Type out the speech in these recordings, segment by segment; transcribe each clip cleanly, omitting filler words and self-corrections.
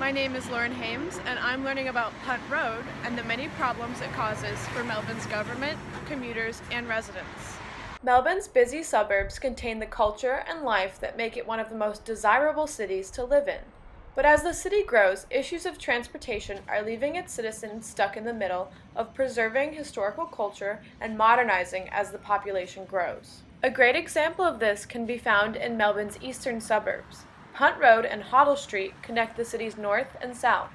My name is Lauren Hames, and I'm learning about Punt Road and the many problems it causes for Melbourne's government, commuters, and residents. Melbourne's busy suburbs contain the culture and life that make it one of the most desirable cities to live in. But as the city grows, issues of transportation are leaving its citizens stuck in the middle of preserving historical culture and modernizing as the population grows. A great example of this can be found in Melbourne's eastern suburbs. Punt Road and Hoddle Street connect the city's north and south.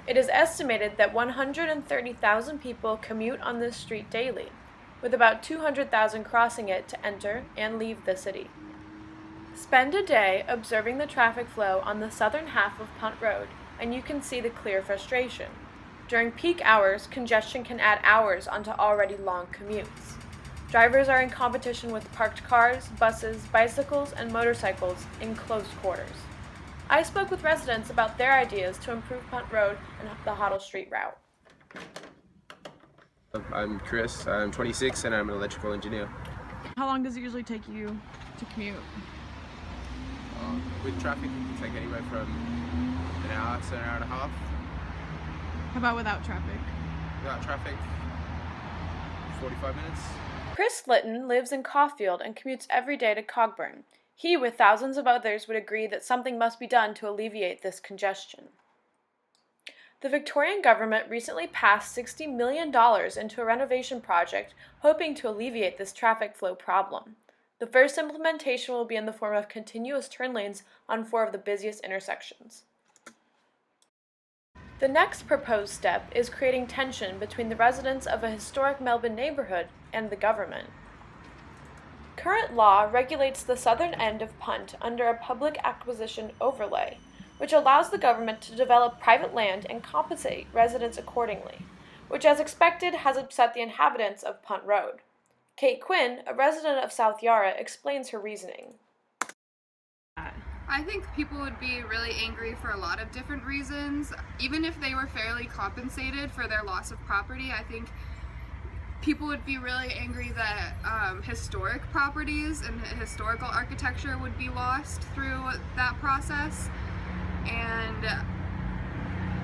It is estimated that 130,000 people commute on this street daily, with about 200,000 crossing it to enter and leave the city. Spend a day observing the traffic flow on the southern half of Punt Road, and you can see the clear frustration. During peak hours, congestion can add hours onto already long commutes. Drivers are in competition with parked cars, buses, bicycles, and motorcycles in close quarters. I spoke with residents about their ideas to improve Punt Road and the Hoddle Street route. I'm Chris, I'm 26 and I'm an electrical engineer. How long does it usually take you to commute? With traffic, it can take anywhere from an hour to an hour and a half. How about without traffic? Without traffic, 45 minutes. Chris Litton lives in Caulfield and commutes every day to Cogburn. He, with thousands of others, would agree that something must be done to alleviate this congestion. The Victorian government recently passed $60 million into a renovation project hoping to alleviate this traffic flow problem. The first implementation will be in the form of continuous turn lanes on 4 of the busiest intersections. The next proposed step is creating tension between the residents of a historic Melbourne neighborhood and the government. Current law regulates the southern end of Punt under a public acquisition overlay, which allows the government to develop private land and compensate residents accordingly, which as expected has upset the inhabitants of Punt Road. Kate Quinn, a resident of South Yarra, explains her reasoning. I think people would be really angry for a lot of different reasons. Even if they were fairly compensated for their loss of property, I think people would be really angry that historic properties and historical architecture would be lost through that process. And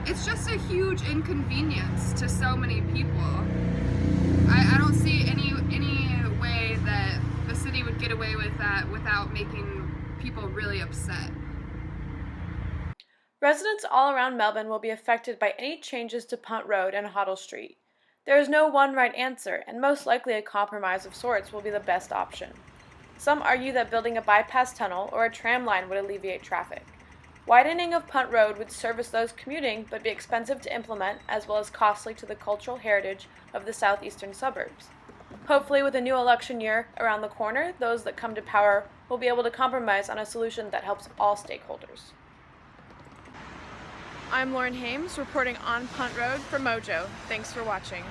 it's just a huge inconvenience to so many people. I don't see any way that the city would get away with that without making people really upset. Residents all around Melbourne will be affected by any changes to Punt Road and Hoddle Street. There is no one right answer, and most likely a compromise of sorts will be the best option. Some argue that building a bypass tunnel or a tram line would alleviate traffic. Widening of Punt Road would service those commuting but be expensive to implement as well as costly to the cultural heritage of the southeastern suburbs. Hopefully, with a new election year around the corner, those that come to power will be able to compromise on a solution that helps all stakeholders. I'm Lauren Hames, reporting on Punt Road for Mojo. Thanks for watching.